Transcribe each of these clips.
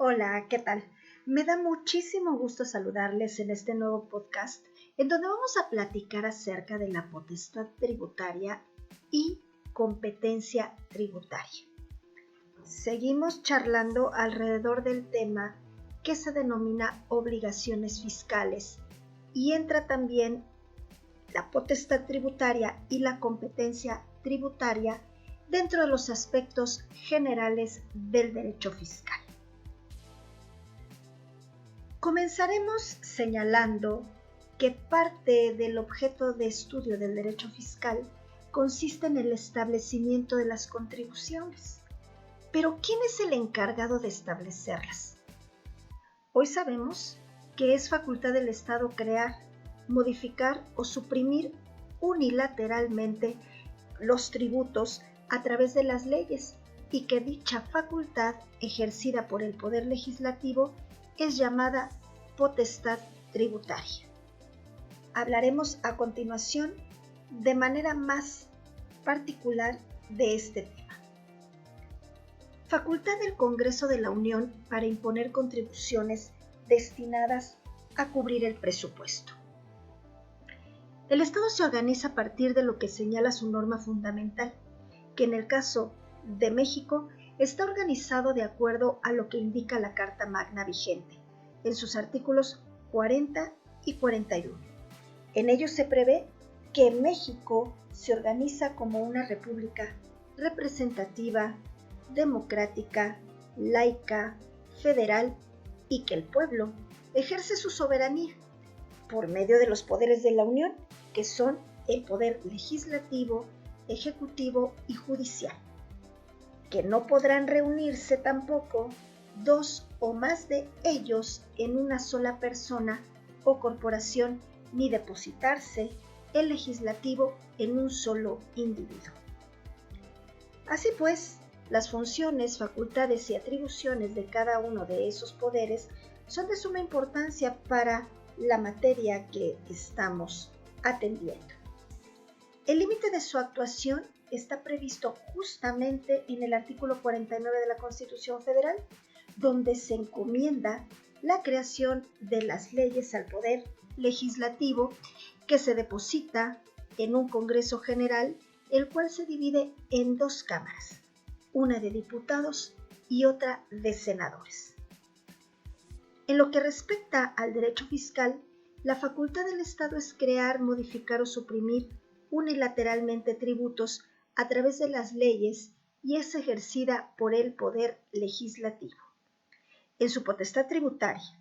Hola, ¿qué tal? Me da muchísimo gusto saludarles en este nuevo podcast en donde vamos a platicar acerca de la potestad tributaria y competencia tributaria. Seguimos charlando alrededor del tema que se denomina obligaciones fiscales y entra también la potestad tributaria y la competencia tributaria dentro de los aspectos generales del derecho fiscal. Comenzaremos señalando que parte del objeto de estudio del derecho fiscal consiste en el establecimiento de las contribuciones. Pero ¿quién es el encargado de establecerlas? Hoy sabemos que es facultad del Estado crear, modificar o suprimir unilateralmente los tributos a través de las leyes y que dicha facultad ejercida por el Poder Legislativo es llamada potestad tributaria. Hablaremos a continuación de manera más particular de este tema. Facultad del Congreso de la Unión para imponer contribuciones destinadas a cubrir el presupuesto. El Estado se organiza a partir de lo que señala su norma fundamental, que en el caso de México está organizado de acuerdo a lo que indica la Carta Magna vigente, en sus artículos 40 y 41. En ellos se prevé que México se organiza como una república representativa, democrática, laica, federal y que el pueblo ejerce su soberanía por medio de los poderes de la Unión, que son el poder legislativo, ejecutivo y judicial, que no podrán reunirse tampoco dos o más de ellos en una sola persona o corporación, ni depositarse el legislativo en un solo individuo. Así pues, las funciones, facultades y atribuciones de cada uno de esos poderes son de suma importancia para la materia que estamos atendiendo. El límite de su actuación está previsto justamente en el artículo 49 de la Constitución Federal, donde se encomienda la creación de las leyes al Poder Legislativo, que se deposita en un Congreso General, el cual se divide en dos cámaras, una de diputados y otra de senadores. En lo que respecta al derecho fiscal, la facultad del Estado es crear, modificar o suprimir unilateralmente tributos a través de las leyes y es ejercida por el Poder Legislativo. En su potestad tributaria,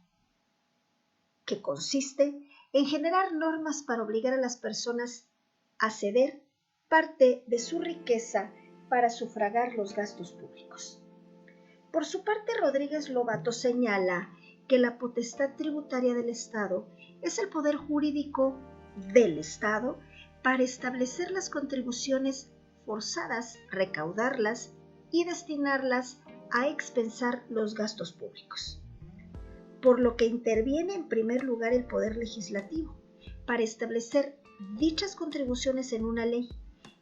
que consiste en generar normas para obligar a las personas a ceder parte de su riqueza para sufragar los gastos públicos. Por su parte, Rodríguez Lobato señala que la potestad tributaria del Estado es el poder jurídico del Estado para establecer las contribuciones forzadas, recaudarlas y destinarlas a expensar los gastos públicos. Por lo que interviene en primer lugar el Poder Legislativo para establecer dichas contribuciones en una ley,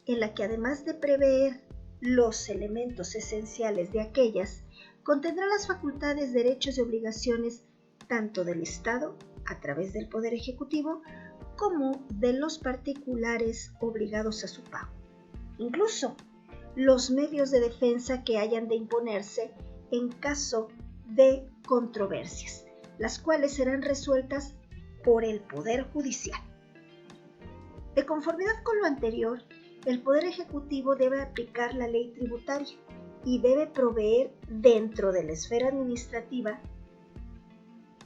en la que además de prever los elementos esenciales de aquellas, contendrá las facultades, derechos y obligaciones tanto del Estado, a través del Poder Ejecutivo, como de los particulares obligados a su pago. Incluso los medios de defensa que hayan de imponerse en caso de controversias, las cuales serán resueltas por el Poder Judicial. De conformidad con lo anterior, el Poder Ejecutivo debe aplicar la ley tributaria y debe proveer dentro de la esfera administrativa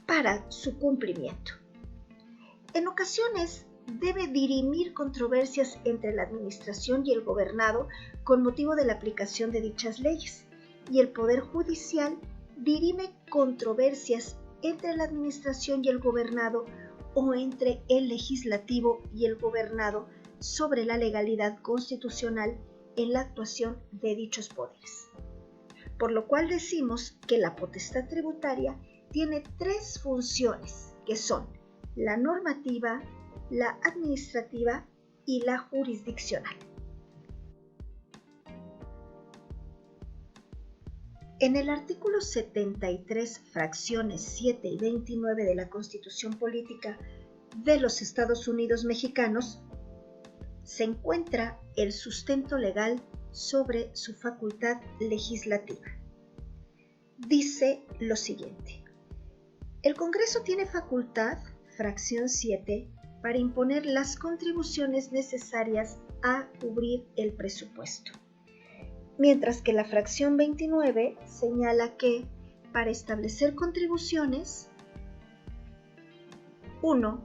para su cumplimiento. En ocasiones, debe dirimir controversias entre la administración y el gobernado con motivo de la aplicación de dichas leyes, y el Poder Judicial dirime controversias entre la administración y el gobernado o entre el legislativo y el gobernado sobre la legalidad constitucional en la actuación de dichos poderes. Por lo cual decimos que la potestad tributaria tiene tres funciones, que son la normativa, la administrativa y la jurisdiccional. En el artículo 73, fracciones 7 y 29 de la Constitución Política de los Estados Unidos Mexicanos, se encuentra el sustento legal sobre su facultad legislativa. Dice lo siguiente: el Congreso tiene facultad, fracción 7, para imponer las contribuciones necesarias a cubrir el presupuesto. Mientras que la fracción 29 señala que para establecer contribuciones, 1.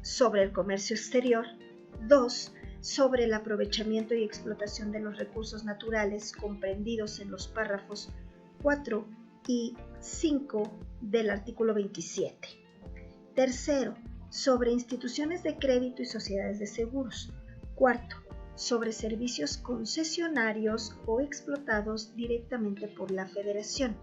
sobre el comercio exterior, 2. sobre el aprovechamiento y explotación de los recursos naturales comprendidos en los párrafos 4 y 5 del artículo 27. Tercero, sobre instituciones de crédito y sociedades de seguros. Cuarto, sobre servicios concesionarios o explotados directamente por la Federación.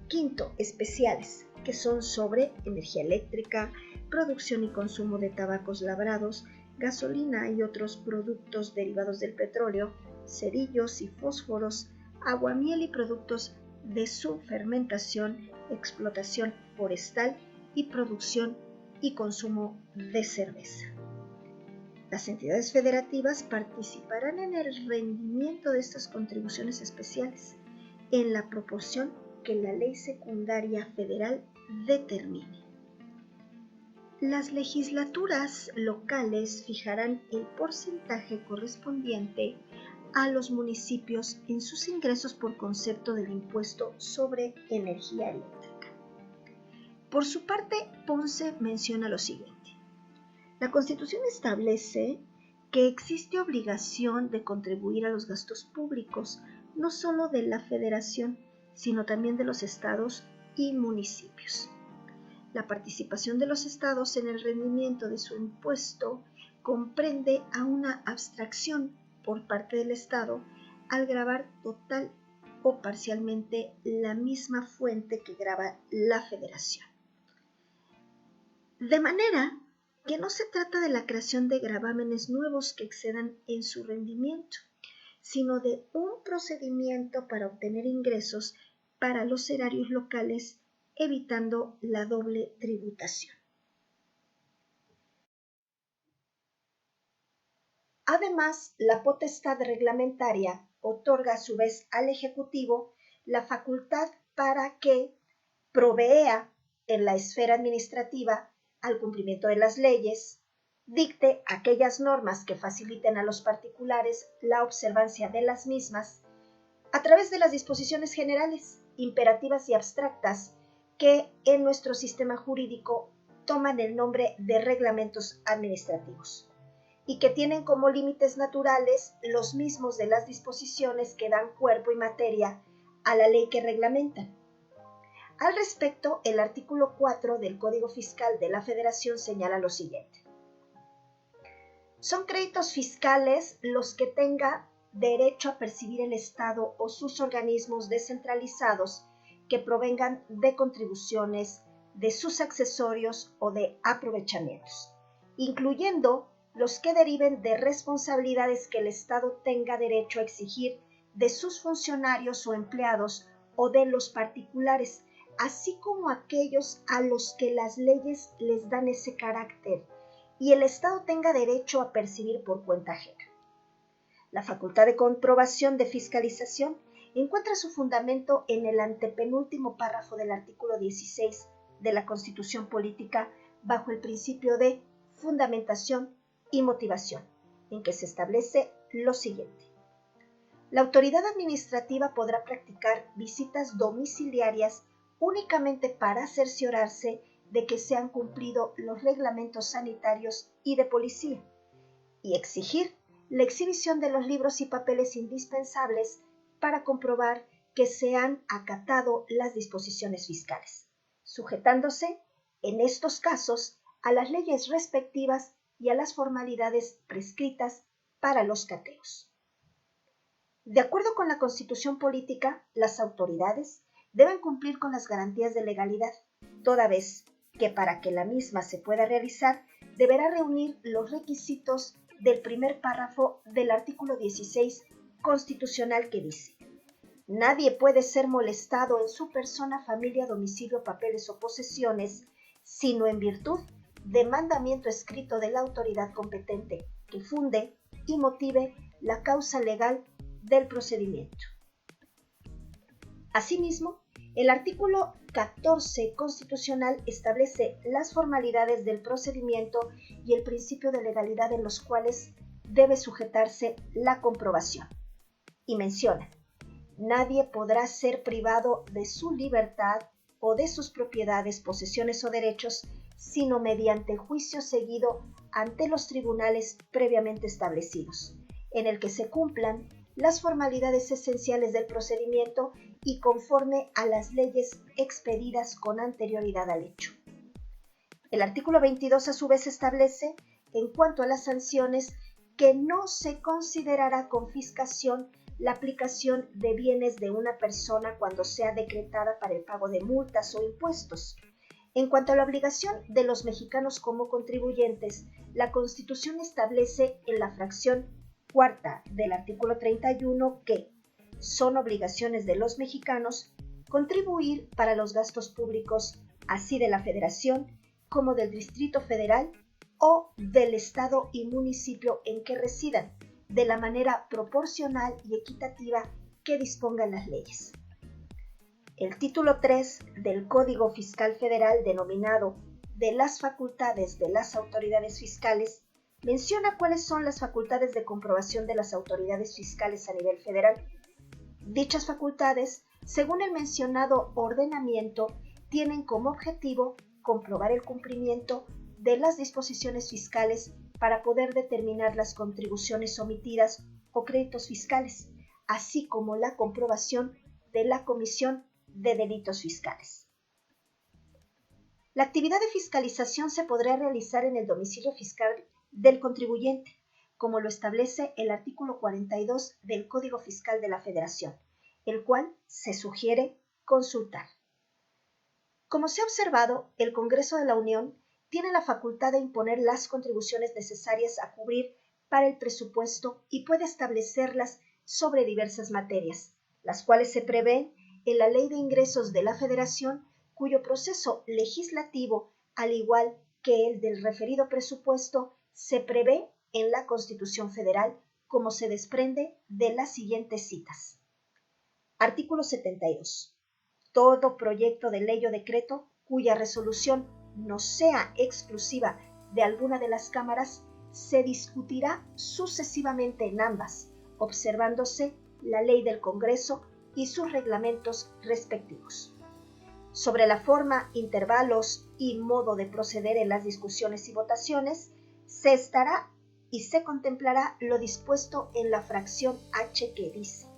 Quinto, especiales, que son sobre energía eléctrica, producción y consumo de tabacos labrados, gasolina y otros productos derivados del petróleo, cerillos y fósforos, aguamiel y productos de su fermentación, explotación forestal y producción y consumo de cerveza. Las entidades federativas participarán en el rendimiento de estas contribuciones especiales en la proporción que la ley secundaria federal determine. Las legislaturas locales fijarán el porcentaje correspondiente a los municipios en sus ingresos por concepto del impuesto sobre energía eléctrica. Por su parte, Ponce menciona lo siguiente: la Constitución establece que existe obligación de contribuir a los gastos públicos, no solo de la Federación, sino también de los estados y municipios. La participación de los estados en el rendimiento de su impuesto comprende a una abstracción por parte del Estado al gravar total o parcialmente la misma fuente que grava la Federación. De manera que no se trata de la creación de gravámenes nuevos que excedan en su rendimiento, sino de un procedimiento para obtener ingresos para los erarios locales, evitando la doble tributación. Además, la potestad reglamentaria otorga a su vez al Ejecutivo la facultad para que provea en la esfera administrativa al cumplimiento de las leyes, dicte aquellas normas que faciliten a los particulares la observancia de las mismas a través de las disposiciones generales, imperativas y abstractas que en nuestro sistema jurídico toman el nombre de reglamentos administrativos y que tienen como límites naturales los mismos de las disposiciones que dan cuerpo y materia a la ley que reglamentan. Al respecto, el artículo 4 del Código Fiscal de la Federación señala lo siguiente: son créditos fiscales los que tenga derecho a percibir el Estado o sus organismos descentralizados que provengan de contribuciones, de sus accesorios o de aprovechamientos, incluyendo los que deriven de responsabilidades que el Estado tenga derecho a exigir de sus funcionarios o empleados o de los particulares, así como aquellos a los que las leyes les dan ese carácter y el Estado tenga derecho a percibir por cuenta ajena. La facultad de comprobación de fiscalización encuentra su fundamento en el antepenúltimo párrafo del artículo 16 de la Constitución Política bajo el principio de fundamentación y motivación, en que se establece lo siguiente: la autoridad administrativa podrá practicar visitas domiciliarias únicamente para cerciorarse de que se han cumplido los reglamentos sanitarios y de policía, y exigir la exhibición de los libros y papeles indispensables para comprobar que se han acatado las disposiciones fiscales, sujetándose, en estos casos, a las leyes respectivas y a las formalidades prescritas para los cateos. De acuerdo con la Constitución Política, las autoridades deben cumplir con las garantías de legalidad, toda vez que para que la misma se pueda realizar, deberá reunir los requisitos del primer párrafo del artículo 16 constitucional que dice: Nadie puede ser molestado en su persona, familia, domicilio, papeles o posesiones, sino en virtud de mandamiento escrito de la autoridad competente que funde y motive la causa legal del procedimiento. Asimismo, el artículo 14 constitucional establece las formalidades del procedimiento y el principio de legalidad en los cuales debe sujetarse la comprobación. Y menciona: nadie podrá ser privado de su libertad o de sus propiedades, posesiones o derechos, sino mediante juicio seguido ante los tribunales previamente establecidos, en el que se cumplan las formalidades esenciales del procedimiento y conforme a las leyes expedidas con anterioridad al hecho. El artículo 22 a su vez establece, en cuanto a las sanciones, que no se considerará confiscación la aplicación de bienes de una persona cuando sea decretada para el pago de multas o impuestos. En cuanto a la obligación de los mexicanos como contribuyentes, la Constitución establece en la fracción cuarta del artículo 31 que son obligaciones de los mexicanos contribuir para los gastos públicos, así de la Federación como del Distrito Federal o del Estado y municipio en que residan, de la manera proporcional y equitativa que dispongan las leyes. El título 3 del Código Fiscal Federal, denominado de las facultades de las autoridades fiscales, menciona cuáles son las facultades de comprobación de las autoridades fiscales a nivel federal. Dichas facultades, según el mencionado ordenamiento, tienen como objetivo comprobar el cumplimiento de las disposiciones fiscales para poder determinar las contribuciones omitidas o créditos fiscales, así como la comprobación de la comisión de delitos fiscales. La actividad de fiscalización se podrá realizar en el domicilio fiscal del contribuyente, como lo establece el artículo 42 del Código Fiscal de la Federación, el cual se sugiere consultar. Como se ha observado, el Congreso de la Unión tiene la facultad de imponer las contribuciones necesarias a cubrir para el presupuesto y puede establecerlas sobre diversas materias, las cuales se prevén en la Ley de Ingresos de la Federación, cuyo proceso legislativo, al igual que el del referido presupuesto, se prevé en la Constitución Federal, como se desprende de las siguientes citas. Artículo 72. Todo proyecto de ley o decreto cuya resolución no sea exclusiva de alguna de las cámaras se discutirá sucesivamente en ambas, observándose la ley del Congreso y sus reglamentos respectivos. Sobre la forma, intervalos y modo de proceder en las discusiones y votaciones, se estará y se contemplará lo dispuesto en la fracción H, que dice: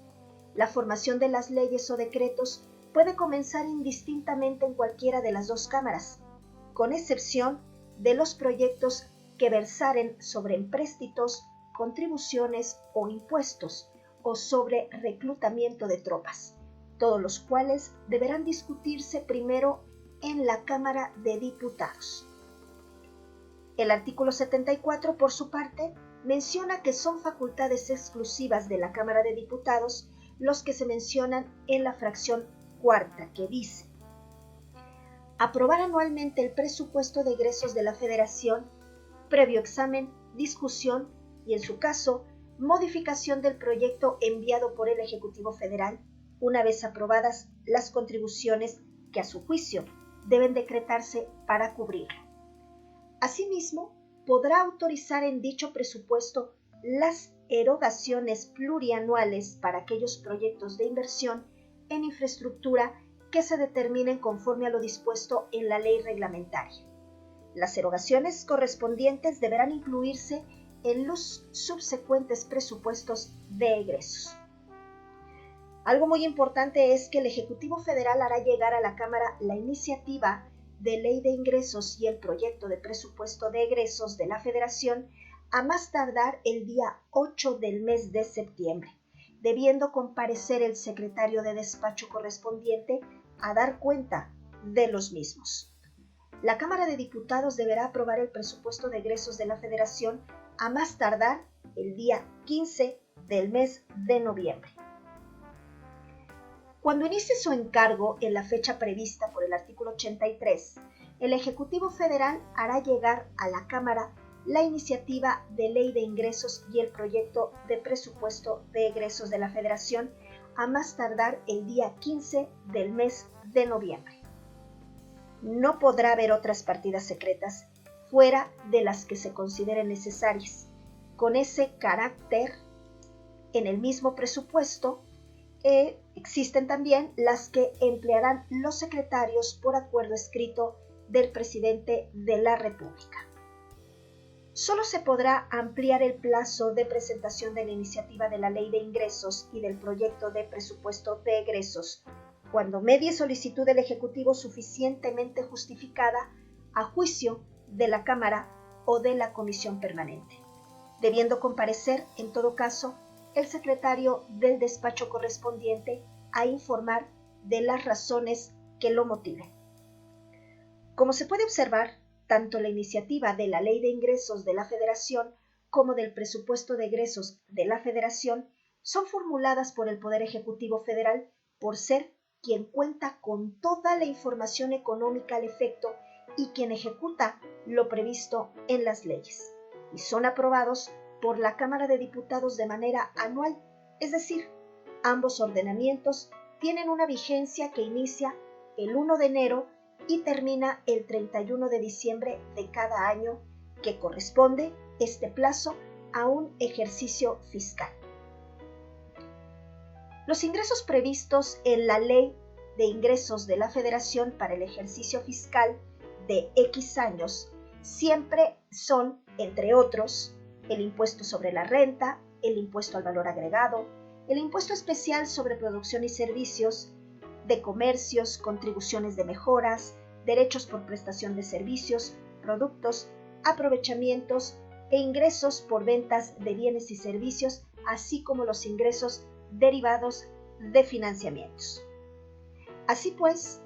la formación de las leyes o decretos puede comenzar indistintamente en cualquiera de las dos cámaras, con excepción de los proyectos que versaren sobre empréstitos, contribuciones o impuestos, o sobre reclutamiento de tropas, todos los cuales deberán discutirse primero en la Cámara de Diputados. El artículo 74, por su parte, menciona que son facultades exclusivas de la Cámara de Diputados los que se mencionan en la fracción cuarta, que dice: aprobar anualmente el presupuesto de egresos de la Federación, previo examen, discusión y, en su caso, modificación del proyecto enviado por el Ejecutivo Federal, una vez aprobadas las contribuciones que, a su juicio, deben decretarse para cubrirlo. Asimismo, podrá autorizar en dicho presupuesto las erogaciones plurianuales para aquellos proyectos de inversión en infraestructura que se determinen conforme a lo dispuesto en la ley reglamentaria. Las erogaciones correspondientes deberán incluirse en los subsecuentes presupuestos de egresos. Algo muy importante es que el Ejecutivo Federal hará llegar a la Cámara la iniciativa de ley de ingresos y el proyecto de presupuesto de egresos de la Federación a más tardar el día 8 del mes de septiembre, debiendo comparecer el secretario de despacho correspondiente a dar cuenta de los mismos. La Cámara de Diputados deberá aprobar el presupuesto de egresos de la Federación a más tardar el día 15 del mes de noviembre. Cuando inicie su encargo en la fecha prevista por el artículo 83, el Ejecutivo Federal hará llegar a la Cámara la iniciativa de ley de ingresos y el proyecto de presupuesto de egresos de la Federación a más tardar el día 15 del mes de noviembre. No podrá haber otras partidas secretas fuera de las que se consideren necesarias. Con ese carácter, en el mismo presupuesto, existen también las que emplearán los secretarios por acuerdo escrito del presidente de la República. Solo se podrá ampliar el plazo de presentación de la iniciativa de la Ley de Ingresos y del proyecto de presupuesto de egresos cuando medie solicitud del Ejecutivo suficientemente justificada a juicio de la Cámara o de la Comisión Permanente, debiendo comparecer, en todo caso, el secretario del despacho correspondiente a informar de las razones que lo motiven. Como se puede observar, tanto la iniciativa de la Ley de Ingresos de la Federación como del presupuesto de egresos de la Federación son formuladas por el Poder Ejecutivo Federal por ser quien cuenta con toda la información económica al efecto y quien ejecuta lo previsto en las leyes, y son aprobados por la Cámara de Diputados de manera anual, es decir, ambos ordenamientos tienen una vigencia que inicia el 1 de enero y termina el 31 de diciembre de cada año, que corresponde este plazo a un ejercicio fiscal. Los ingresos previstos en la Ley de Ingresos de la Federación para el ejercicio fiscal de X años siempre son, entre otros, el impuesto sobre la renta, el impuesto al valor agregado, el impuesto especial sobre producción y servicios de comercios, contribuciones de mejoras, derechos por prestación de servicios, productos, aprovechamientos e ingresos por ventas de bienes y servicios, así como los ingresos derivados de financiamientos. Así pues,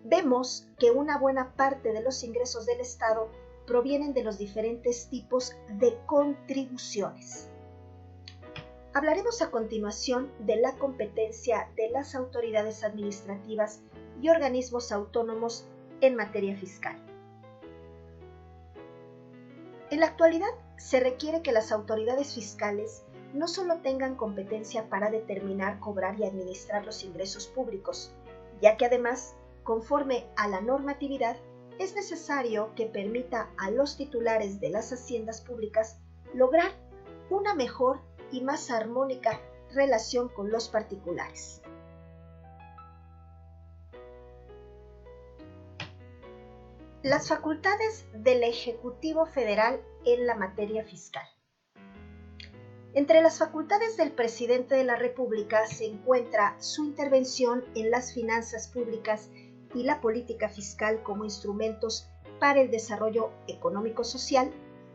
vemos que una buena parte de los ingresos del Estado provienen de los diferentes tipos de contribuciones. Hablaremos a continuación de la competencia de las autoridades administrativas y organismos autónomos en materia fiscal. En la actualidad, se requiere que las autoridades fiscales no solo tengan competencia para determinar, cobrar y administrar los ingresos públicos, ya que además, conforme a la normatividad, es necesario que permita a los titulares de las haciendas públicas lograr una mejor y más armónica relación con los particulares. Las facultades del Ejecutivo Federal en la materia fiscal. Entre las facultades del presidente de la República se encuentra su intervención en las finanzas públicas y la política fiscal como instrumentos para el desarrollo económico-social,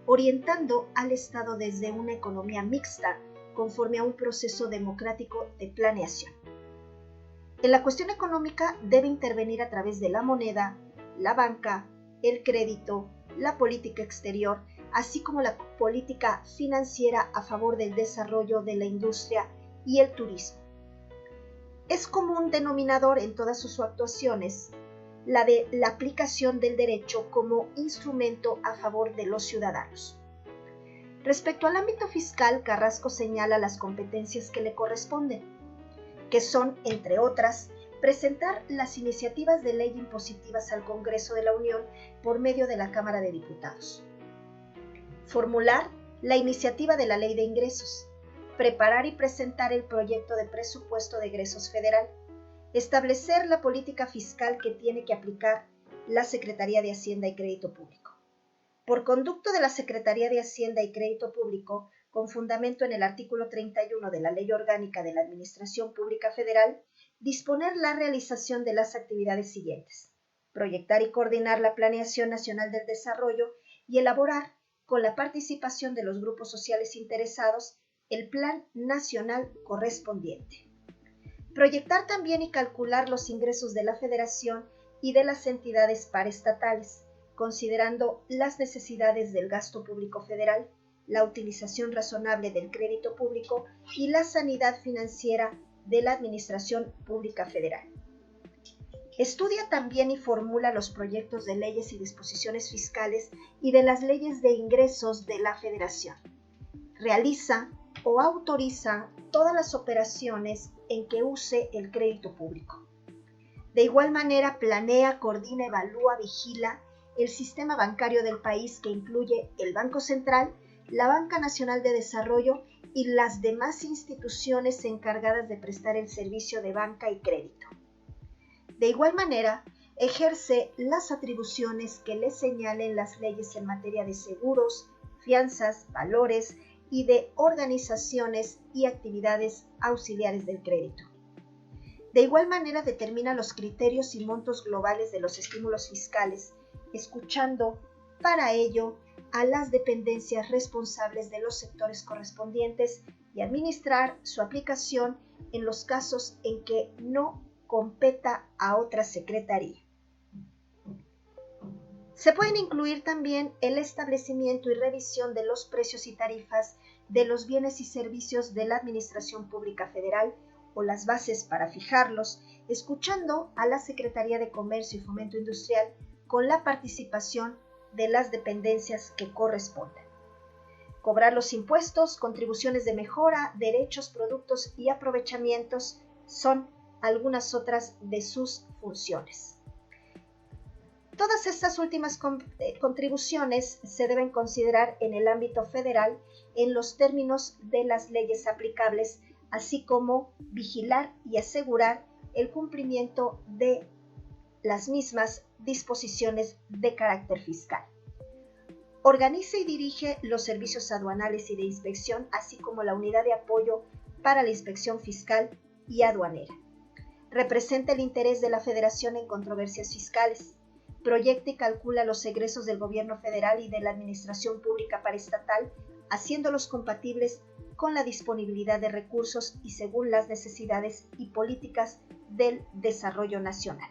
orientando al Estado desde una economía mixta conforme a un proceso democrático de planeación. En la cuestión económica debe intervenir a través de la moneda, la banca, el crédito, la política exterior, así como la política financiera a favor del desarrollo de la industria y el turismo. Es común denominador en todas sus actuaciones la de la aplicación del derecho como instrumento a favor de los ciudadanos. Respecto al ámbito fiscal, Carrasco señala las competencias que le corresponden, que son, entre otras, presentar las iniciativas de ley impositivas al Congreso de la Unión por medio de la Cámara de Diputados, formular la iniciativa de la Ley de Ingresos, preparar y presentar el proyecto de presupuesto de egresos federal, establecer la política fiscal que tiene que aplicar la Secretaría de Hacienda y Crédito Público. Por conducto de la Secretaría de Hacienda y Crédito Público, con fundamento en el artículo 31 de la Ley Orgánica de la Administración Pública Federal, disponer la realización de las actividades siguientes: proyectar y coordinar la Planeación Nacional del Desarrollo y elaborar, con la participación de los grupos sociales interesados, el Plan Nacional correspondiente. Proyectar también y calcular los ingresos de la Federación y de las entidades paraestatales, considerando las necesidades del gasto público federal, la utilización razonable del crédito público y la sanidad financiera de la Administración Pública Federal. Estudia también y formula los proyectos de leyes y disposiciones fiscales y de las leyes de ingresos de la Federación. Realiza o autoriza todas las operaciones en que use el crédito público. De igual manera, planea, coordina, evalúa, vigila el sistema bancario del país, que incluye el Banco Central, la Banca Nacional de Desarrollo y las demás instituciones encargadas de prestar el servicio de banca y crédito. De igual manera, ejerce las atribuciones que le señalen las leyes en materia de seguros, fianzas, valores y de organizaciones y actividades auxiliares del crédito. De igual manera, determina los criterios y montos globales de los estímulos fiscales, escuchando para ello a las dependencias responsables de los sectores correspondientes y administrar su aplicación en los casos en que no competa a otra secretaría. Se pueden incluir también el establecimiento y revisión de los precios y tarifas de los bienes y servicios de la Administración Pública Federal o las bases para fijarlos, escuchando a la Secretaría de Comercio y Fomento Industrial con la participación de las dependencias que correspondan. Cobrar los impuestos, contribuciones de mejora, derechos, productos y aprovechamientos son algunas otras de sus funciones. Todas estas últimas contribuciones se deben considerar en el ámbito federal en los términos de las leyes aplicables, así como vigilar y asegurar el cumplimiento de las mismas disposiciones de carácter fiscal. Organiza y dirige los servicios aduanales y de inspección, así como la unidad de apoyo para la inspección fiscal y aduanera. Representa el interés de la Federación en controversias fiscales. Proyecta y calcula los egresos del gobierno federal y de la administración pública paraestatal, haciéndolos compatibles con la disponibilidad de recursos y según las necesidades y políticas del desarrollo nacional.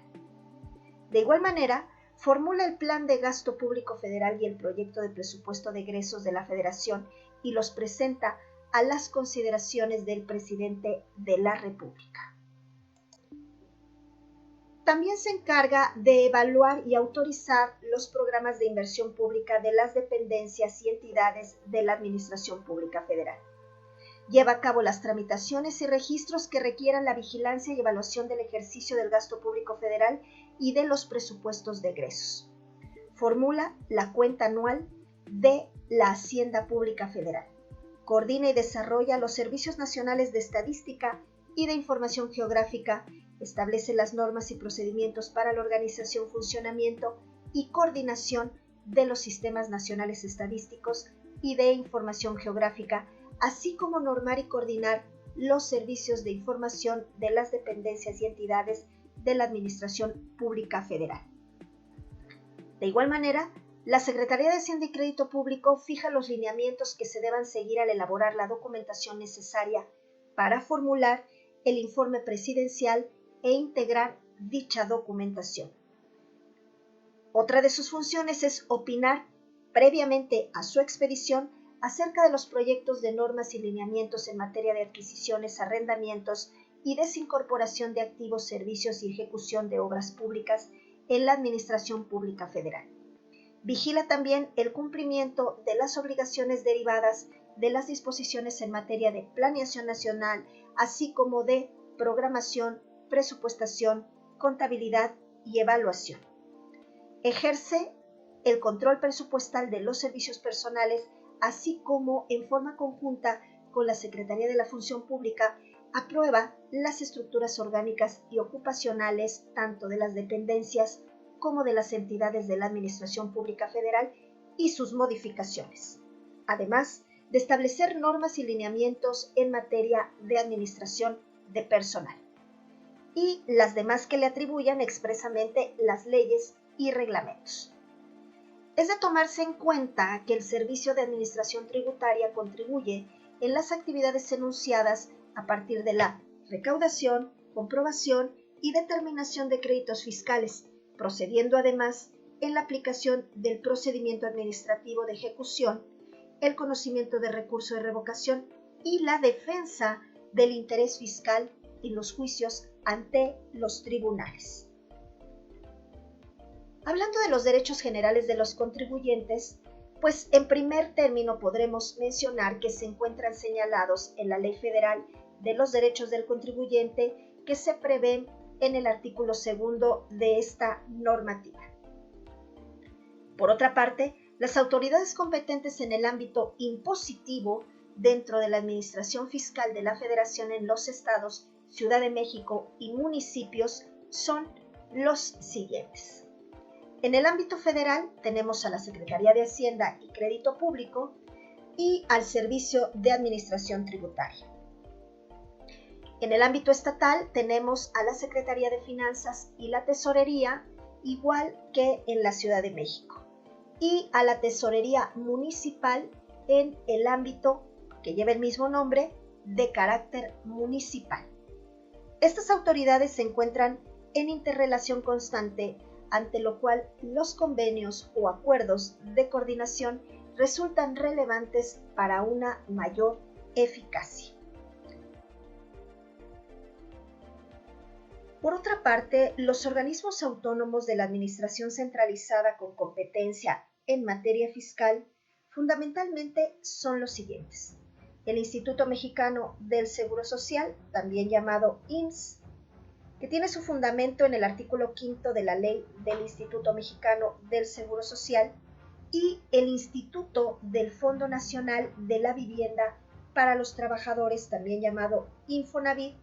De igual manera, formula el plan de gasto público federal y el proyecto de presupuesto de egresos de la Federación y los presenta a las consideraciones del presidente de la República. También se encarga de evaluar y autorizar los programas de inversión pública de las dependencias y entidades de la Administración Pública Federal. Lleva a cabo las tramitaciones y registros que requieran la vigilancia y evaluación del ejercicio del gasto público federal y de los presupuestos de egresos. Formula la cuenta anual de la Hacienda Pública Federal. Coordina y desarrolla los servicios nacionales de estadística y de información geográfica. Establece las normas y procedimientos para la organización, funcionamiento y coordinación de los sistemas nacionales estadísticos y de información geográfica, así como normar y coordinar los servicios de información de las dependencias y entidades de la Administración Pública Federal. De igual manera, la Secretaría de Hacienda y Crédito Público fija los lineamientos que se deban seguir al elaborar la documentación necesaria para formular el informe presidencial e integrar dicha documentación. Otra de sus funciones es opinar previamente a su expedición acerca de los proyectos de normas y lineamientos en materia de adquisiciones, arrendamientos y desincorporación de activos, servicios y ejecución de obras públicas en la Administración Pública Federal. Vigila también el cumplimiento de las obligaciones derivadas de las disposiciones en materia de planeación nacional, así como de programación, presupuestación, contabilidad y evaluación. Ejerce el control presupuestal de los servicios personales, así como en forma conjunta con la Secretaría de la Función Pública, aprueba las estructuras orgánicas y ocupacionales tanto de las dependencias como de las entidades de la Administración Pública Federal y sus modificaciones, además de establecer normas y lineamientos en materia de administración de personal y las demás que le atribuyan expresamente las leyes y reglamentos. Es de tomarse en cuenta que el Servicio de Administración Tributaria contribuye en las actividades enunciadas a partir de la recaudación, comprobación y determinación de créditos fiscales, procediendo además en la aplicación del procedimiento administrativo de ejecución, el conocimiento de recurso de revocación y la defensa del interés fiscal y los juicios ante los tribunales. Hablando de los derechos generales de los contribuyentes, pues en primer término podremos mencionar que se encuentran señalados en la Ley Federal de los Derechos del Contribuyente que se prevén en el artículo 2 de esta normativa. Por otra parte, las autoridades competentes en el ámbito impositivo dentro de la Administración Fiscal de la Federación en los estados, Ciudad de México y municipios son los siguientes. En el ámbito federal tenemos a la Secretaría de Hacienda y Crédito Público y al Servicio de Administración Tributaria. En el ámbito estatal tenemos a la Secretaría de Finanzas y la Tesorería, igual que en la Ciudad de México, y a la Tesorería Municipal en el ámbito que lleva el mismo nombre de carácter municipal. Estas autoridades se encuentran en interrelación constante, ante lo cual los convenios o acuerdos de coordinación resultan relevantes para una mayor eficacia. Por otra parte, los organismos autónomos de la Administración Centralizada con competencia en materia fiscal fundamentalmente son los siguientes: el Instituto Mexicano del Seguro Social, también llamado IMSS, que tiene su fundamento en el artículo 5 de la Ley del Instituto Mexicano del Seguro Social, y el Instituto del Fondo Nacional de la Vivienda para los Trabajadores, también llamado Infonavit,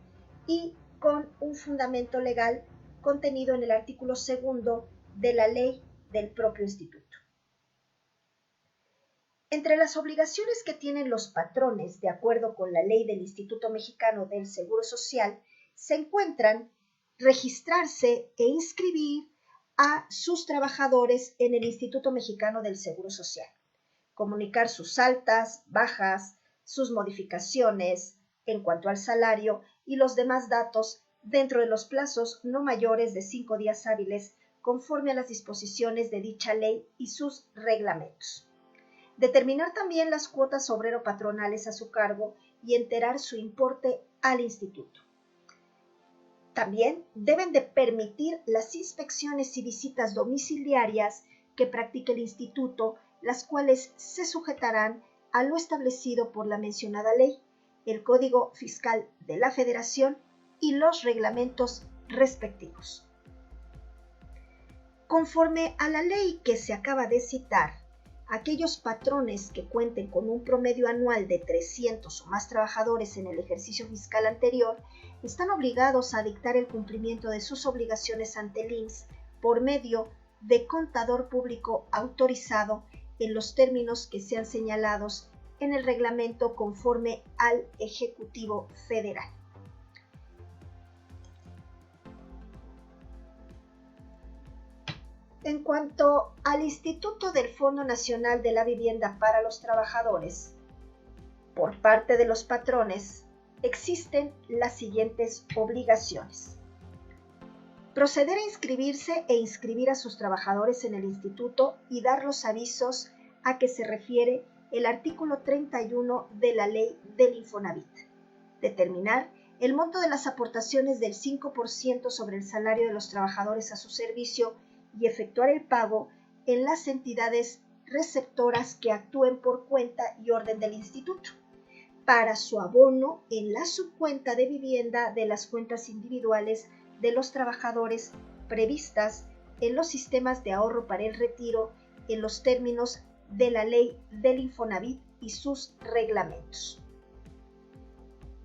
y con un fundamento legal contenido en el artículo 2 de la ley del propio instituto. Entre las obligaciones que tienen los patrones, de acuerdo con la ley del Instituto Mexicano del Seguro Social, se encuentran registrarse e inscribir a sus trabajadores en el Instituto Mexicano del Seguro Social, comunicar sus altas, bajas, sus modificaciones en cuanto al salario y los demás datos dentro de los plazos no mayores de 5 días hábiles conforme a las disposiciones de dicha ley y sus reglamentos. Determinar también las cuotas obrero-patronales a su cargo y enterar su importe al instituto. También deben de permitir las inspecciones y visitas domiciliarias que practique el instituto, las cuales se sujetarán a lo establecido por la mencionada ley, el Código Fiscal de la Federación y los reglamentos respectivos. Conforme a la ley que se acaba de citar, aquellos patrones que cuenten con un promedio anual de 300 o más trabajadores en el ejercicio fiscal anterior están obligados a dictar el cumplimiento de sus obligaciones ante el IMSS por medio de contador público autorizado en los términos que sean señalados en el reglamento conforme al Ejecutivo Federal. En cuanto al Instituto del Fondo Nacional de la Vivienda para los Trabajadores, por parte de los patrones, existen las siguientes obligaciones: proceder a inscribirse e inscribir a sus trabajadores en el instituto y dar los avisos a que se refiere el artículo 31 de la Ley del Infonavit. Determinar el monto de las aportaciones del 5% sobre el salario de los trabajadores a su servicio y efectuar el pago en las entidades receptoras que actúen por cuenta y orden del instituto, para su abono en la subcuenta de vivienda de las cuentas individuales de los trabajadores previstas en los sistemas de ahorro para el retiro en los términos de la Ley del Infonavit y sus reglamentos.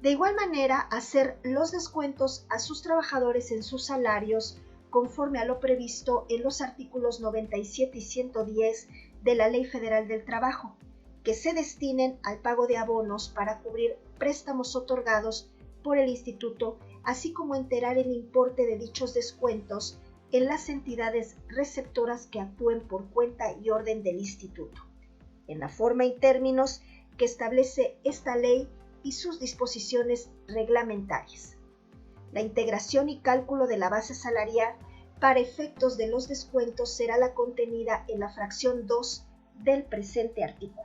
De igual manera, hacer los descuentos a sus trabajadores en sus salarios conforme a lo previsto en los artículos 97 y 110 de la Ley Federal del Trabajo, que se destinen al pago de abonos para cubrir préstamos otorgados por el instituto, así como enterar el importe de dichos descuentos en las entidades receptoras que actúen por cuenta y orden del instituto, en la forma y términos que establece esta ley y sus disposiciones reglamentarias. La integración y cálculo de la base salarial para efectos de los descuentos será la contenida en la fracción 2 del presente artículo.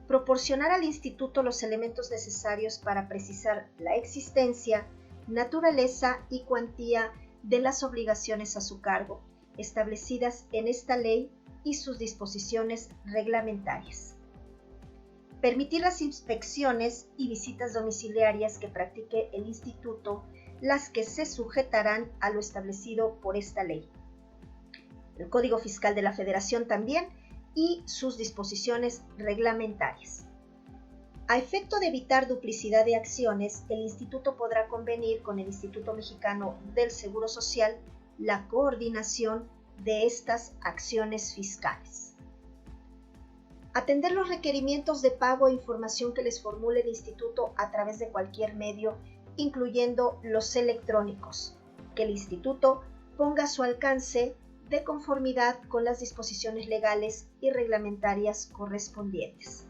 proporcionar al instituto los elementos necesarios para precisar la existencia, naturaleza y cuantía de las obligaciones a su cargo, establecidas en esta ley y sus disposiciones reglamentarias. Permitir las inspecciones y visitas domiciliarias que practique el instituto, las que se sujetarán a lo establecido por esta ley. El Código Fiscal de la Federación también y sus disposiciones reglamentarias. A efecto de evitar duplicidad de acciones, el instituto podrá convenir con el Instituto Mexicano del Seguro Social la coordinación de estas acciones fiscales. Atender los requerimientos de pago e información que les formule el instituto a través de cualquier medio, incluyendo los electrónicos, que el instituto ponga a su alcance de conformidad con las disposiciones legales y reglamentarias correspondientes.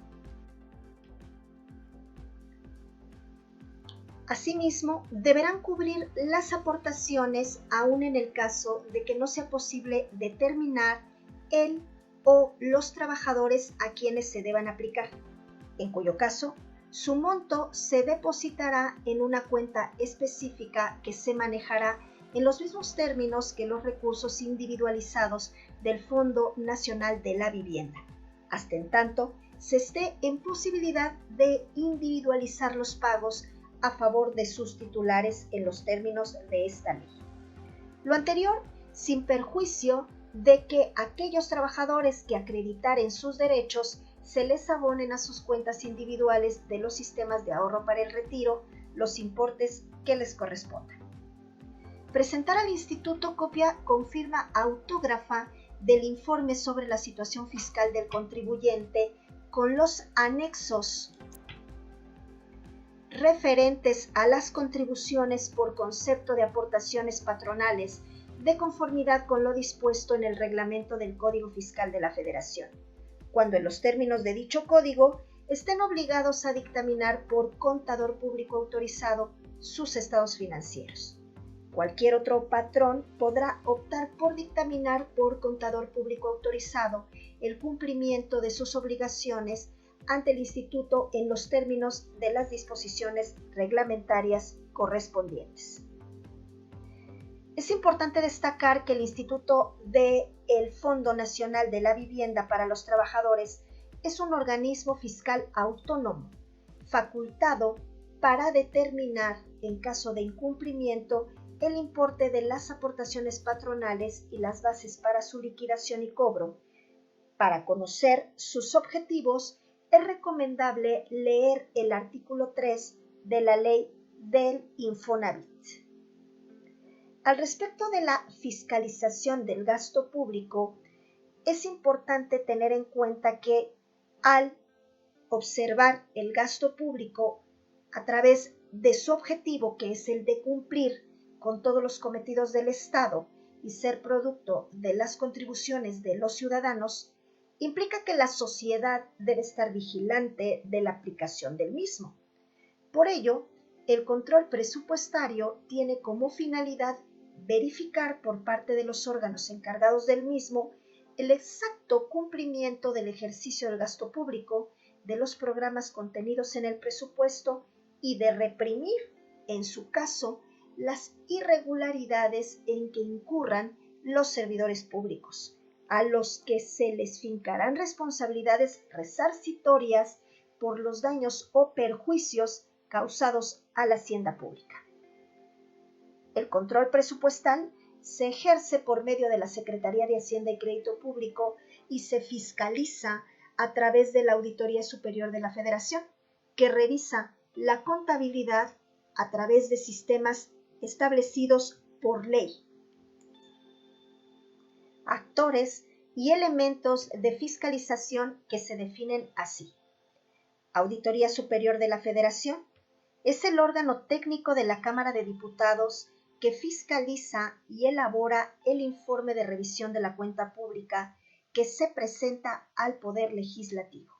Asimismo, deberán cubrir las aportaciones aún en el caso de que no sea posible determinar el o los trabajadores a quienes se deban aplicar, en cuyo caso su monto se depositará en una cuenta específica que se manejará en los mismos términos que los recursos individualizados del Fondo Nacional de la Vivienda, hasta en tanto se esté en posibilidad de individualizar los pagos a favor de sus titulares en los términos de esta ley. Lo anterior, sin perjuicio de que aquellos trabajadores que acreditaren sus derechos se les abonen a sus cuentas individuales de los sistemas de ahorro para el retiro los importes que les correspondan. Presentar al instituto copia con firma autógrafa del informe sobre la situación fiscal del contribuyente con los anexos referentes a las contribuciones por concepto de aportaciones patronales, de conformidad con lo dispuesto en el reglamento del Código Fiscal de la Federación, cuando en los términos de dicho código estén obligados a dictaminar por contador público autorizado sus estados financieros. Cualquier otro patrón podrá optar por dictaminar por contador público autorizado el cumplimiento de sus obligaciones ante el instituto en los términos de las disposiciones reglamentarias correspondientes. Es importante destacar que el Instituto del Fondo Nacional de la Vivienda para los Trabajadores es un organismo fiscal autónomo, facultado para determinar, en caso de incumplimiento, el importe de las aportaciones patronales y las bases para su liquidación y cobro. Para conocer sus objetivos, es recomendable leer el artículo 3 de la Ley del Infonavit. Al respecto de la fiscalización del gasto público, es importante tener en cuenta que al observar el gasto público a través de su objetivo, que es el de cumplir con todos los cometidos del Estado y ser producto de las contribuciones de los ciudadanos, implica que la sociedad debe estar vigilante de la aplicación del mismo. Por ello, el control presupuestario tiene como finalidad verificar por parte de los órganos encargados del mismo el exacto cumplimiento del ejercicio del gasto público, de los programas contenidos en el presupuesto y de reprimir, en su caso, las irregularidades en que incurran los servidores públicos, a los que se les fincarán responsabilidades resarcitorias por los daños o perjuicios causados a la hacienda pública. El control presupuestal se ejerce por medio de la Secretaría de Hacienda y Crédito Público y se fiscaliza a través de la Auditoría Superior de la Federación, que revisa la contabilidad a través de sistemas establecidos por ley. Actores y elementos de fiscalización que se definen así. Auditoría Superior de la Federación es el órgano técnico de la Cámara de Diputados que fiscaliza y elabora el informe de revisión de la cuenta pública que se presenta al Poder Legislativo.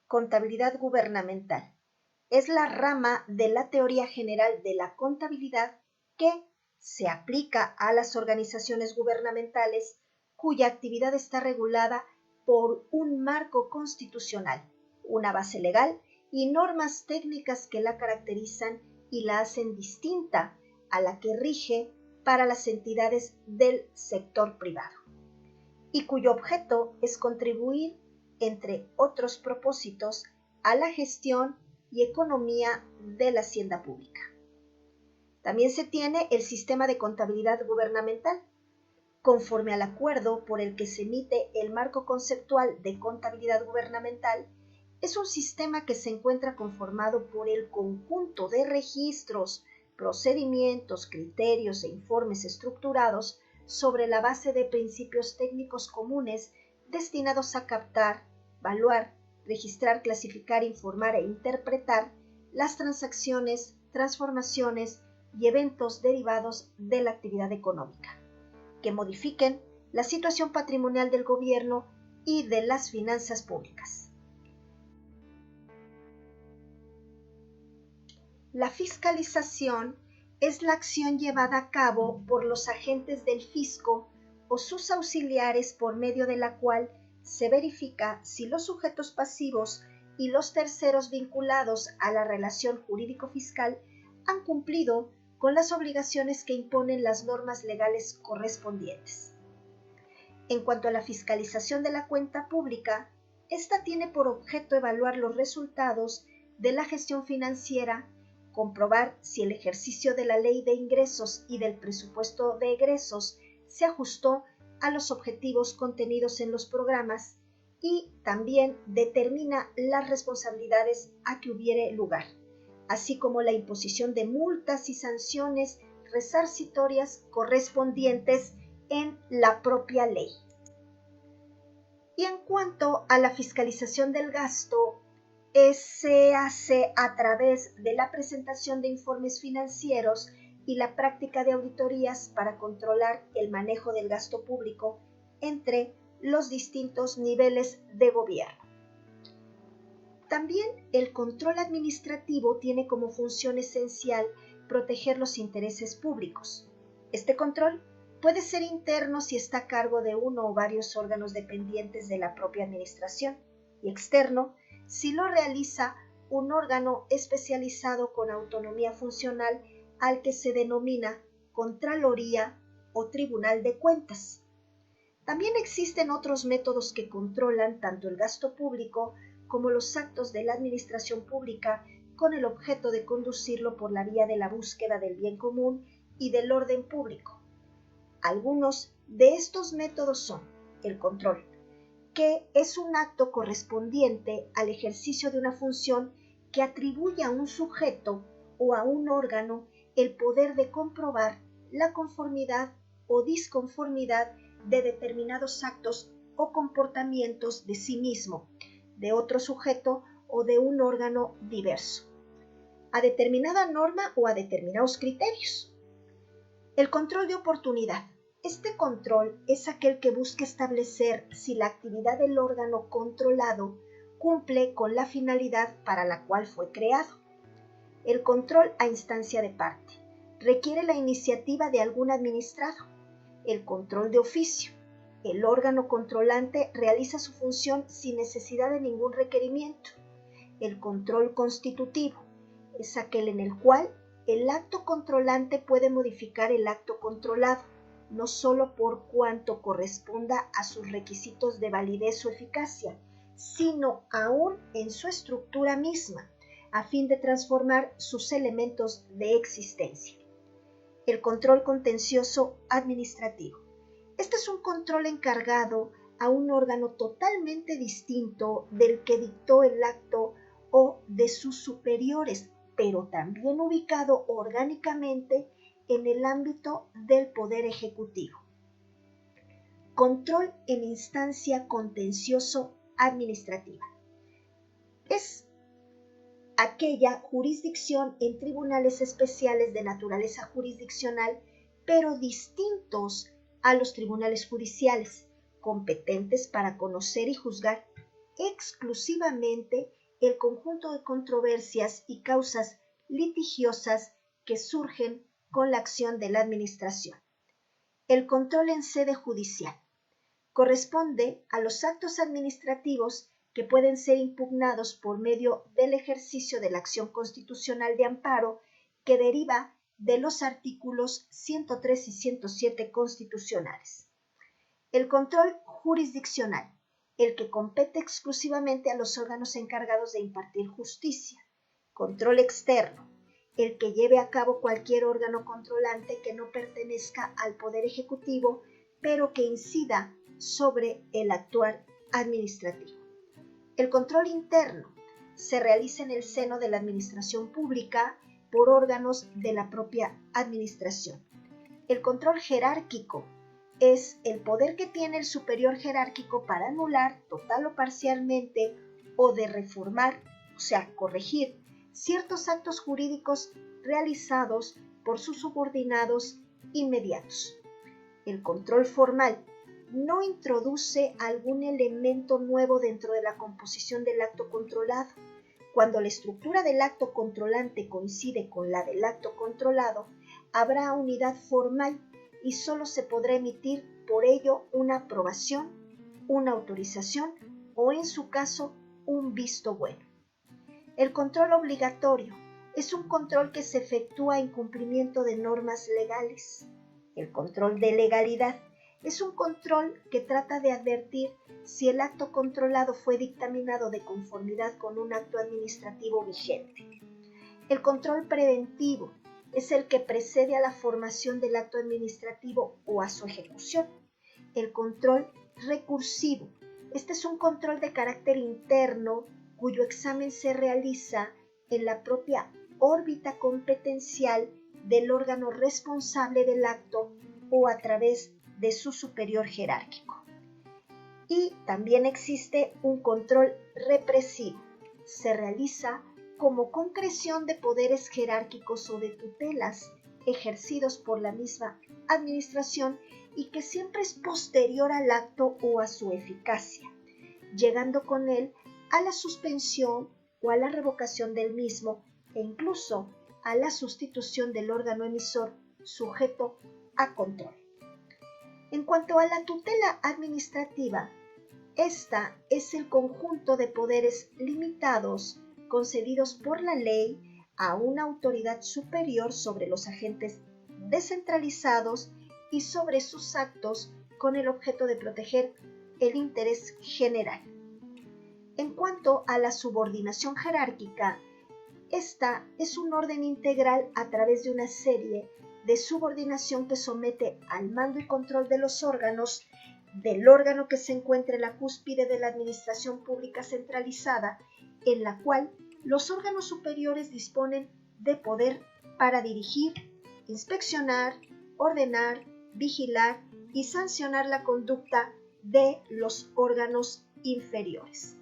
Contabilidad gubernamental es la rama de la teoría general de la contabilidad que se aplica a las organizaciones gubernamentales cuya actividad está regulada por un marco constitucional una base legal y normas técnicas que la caracterizan y la hacen distinta a la que rige para las entidades del sector privado, y cuyo objeto es contribuir, entre otros propósitos, a la gestión y economía de la hacienda pública. También se tiene el sistema de contabilidad gubernamental, conforme al acuerdo por el que se emite el marco conceptual de contabilidad gubernamental. Es un sistema que se encuentra conformado por el conjunto de registros, procedimientos, criterios e informes estructurados sobre la base de principios técnicos comunes destinados a captar, evaluar, registrar, clasificar, informar e interpretar las transacciones, transformaciones y eventos derivados de la actividad económica, que modifiquen la situación patrimonial del gobierno y de las finanzas públicas. La fiscalización es la acción llevada a cabo por los agentes del fisco o sus auxiliares, por medio de la cual se verifica si los sujetos pasivos y los terceros vinculados a la relación jurídico-fiscal han cumplido con las obligaciones que imponen las normas legales correspondientes. En cuanto a la fiscalización de la cuenta pública, esta tiene por objeto evaluar los resultados de la gestión financiera, comprobar si el ejercicio de la ley de ingresos y del presupuesto de egresos se ajustó a los objetivos contenidos en los programas, y también determina las responsabilidades a que hubiere lugar, así como la imposición de multas y sanciones resarcitorias correspondientes en la propia ley. Y en cuanto a la fiscalización del gasto, se hace a través de la presentación de informes financieros y la práctica de auditorías para controlar el manejo del gasto público entre los distintos niveles de gobierno. También el control administrativo tiene como función esencial proteger los intereses públicos. Este control puede ser interno si está a cargo de uno o varios órganos dependientes de la propia administración, y externo si lo realiza un órgano especializado con autonomía funcional al que se denomina Contraloría o Tribunal de Cuentas. También existen otros métodos que controlan tanto el gasto público como los actos de la administración pública, con el objeto de conducirlo por la vía de la búsqueda del bien común y del orden público. Algunos de estos métodos son el control, que es un acto correspondiente al ejercicio de una función que atribuye a un sujeto o a un órgano el poder de comprobar la conformidad o disconformidad de determinados actos o comportamientos de sí mismo, de otro sujeto o de un órgano diverso, a determinada norma o a determinados criterios. El control de oportunidad. Este control es aquel que busca establecer si la actividad del órgano controlado cumple con la finalidad para la cual fue creado. El control a instancia de parte. Requiere la iniciativa de algún administrado. El control de oficio. El órgano controlante realiza su función sin necesidad de ningún requerimiento. El control constitutivo. Es aquel en el cual el acto controlante puede modificar el acto controlado, no solo por cuanto corresponda a sus requisitos de validez o eficacia, sino aún en su estructura misma, a fin de transformar sus elementos de existencia. El control contencioso administrativo. Este es un control encargado a un órgano totalmente distinto del que dictó el acto o de sus superiores, pero también ubicado orgánicamente en el ámbito del Poder Ejecutivo. Control en instancia contencioso administrativa. Es aquella jurisdicción en tribunales especiales de naturaleza jurisdiccional, pero distintos a los tribunales judiciales, competentes para conocer y juzgar exclusivamente el conjunto de controversias y causas litigiosas que surgen con la acción de la administración. El control en sede judicial corresponde a los actos administrativos que pueden ser impugnados por medio del ejercicio de la acción constitucional de amparo que deriva de los artículos 103 y 107 constitucionales. El control jurisdiccional, el que compete exclusivamente a los órganos encargados de impartir justicia. Control externo, el que lleve a cabo cualquier órgano controlante que no pertenezca al Poder Ejecutivo, pero que incida sobre el actuar administrativo. El control interno se realiza en el seno de la administración pública por órganos de la propia administración. El control jerárquico es el poder que tiene el superior jerárquico para anular total o parcialmente o de reformar, o sea, corregir ciertos actos jurídicos realizados por sus subordinados inmediatos. El control formal no introduce algún elemento nuevo dentro de la composición del acto controlado. Cuando la estructura del acto controlante coincide con la del acto controlado, habrá unidad formal y solo se podrá emitir por ello una aprobación, una autorización o, en su caso, un visto bueno. El control obligatorio es un control que se efectúa en cumplimiento de normas legales. El control de legalidad es un control que trata de advertir si el acto controlado fue dictaminado de conformidad con un acto administrativo vigente. El control preventivo es el que precede a la formación del acto administrativo o a su ejecución. El control recursivo. Este es un control de carácter interno cuyo examen se realiza en la propia órbita competencial del órgano responsable del acto o a través de su superior jerárquico. Y también existe un control represivo. Se realiza como concreción de poderes jerárquicos o de tutelas ejercidos por la misma administración y que siempre es posterior al acto o a su eficacia, llegando con él a la suspensión o a la revocación del mismo e incluso a la sustitución del órgano emisor sujeto a control. En cuanto a la tutela administrativa, esta es el conjunto de poderes limitados concedidos por la ley a una autoridad superior sobre los agentes descentralizados y sobre sus actos con el objeto de proteger el interés general. En cuanto a la subordinación jerárquica, esta es un orden integral a través de una serie de subordinación que somete al mando y control de los órganos del órgano que se encuentra en la cúspide de la administración pública centralizada, en la cual los órganos superiores disponen de poder para dirigir, inspeccionar, ordenar, vigilar y sancionar la conducta de los órganos inferiores.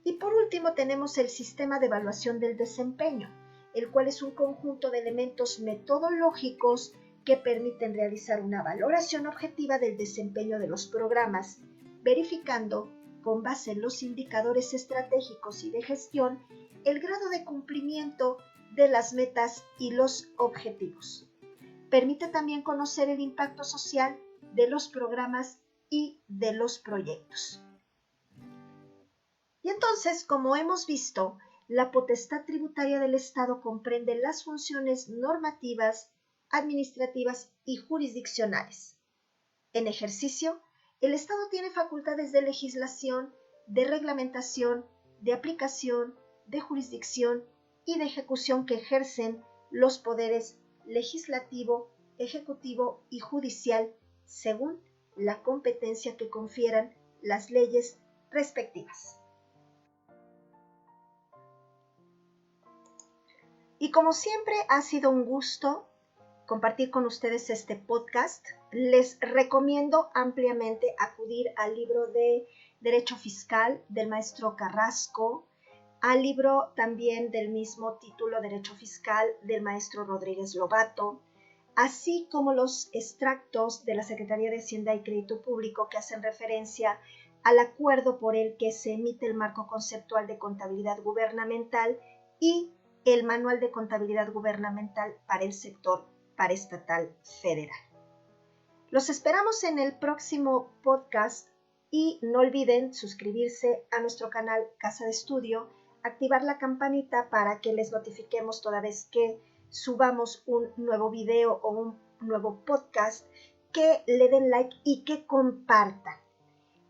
Y por último tenemos el sistema de evaluación del desempeño, el cual es un conjunto de elementos metodológicos que permiten realizar una valoración objetiva del desempeño de los programas, verificando, con base en los indicadores estratégicos y de gestión, el grado de cumplimiento de las metas y los objetivos. Permite también conocer el impacto social de los programas y de los proyectos. Y entonces, como hemos visto, la potestad tributaria del Estado comprende las funciones normativas, administrativas y jurisdiccionales. En ejercicio, el Estado tiene facultades de legislación, de reglamentación, de aplicación, de jurisdicción y de ejecución que ejercen los poderes legislativo, ejecutivo y judicial según la competencia que confieran las leyes respectivas. Y como siempre ha sido un gusto compartir con ustedes este podcast. Les recomiendo ampliamente acudir al libro de Derecho Fiscal del maestro Carrasco, al libro también del mismo título Derecho Fiscal del maestro Rodríguez Lobato, así como los extractos de la Secretaría de Hacienda y Crédito Público que hacen referencia al acuerdo por el que se emite el marco conceptual de contabilidad gubernamental y el Manual de Contabilidad Gubernamental para el sector paraestatal federal. Los esperamos en el próximo podcast y no olviden suscribirse a nuestro canal Casa de Estudio, activar la campanita para que les notifiquemos toda vez que subamos un nuevo video o un nuevo podcast, que le den like y que compartan.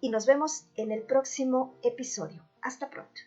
Y nos vemos en el próximo episodio. Hasta pronto.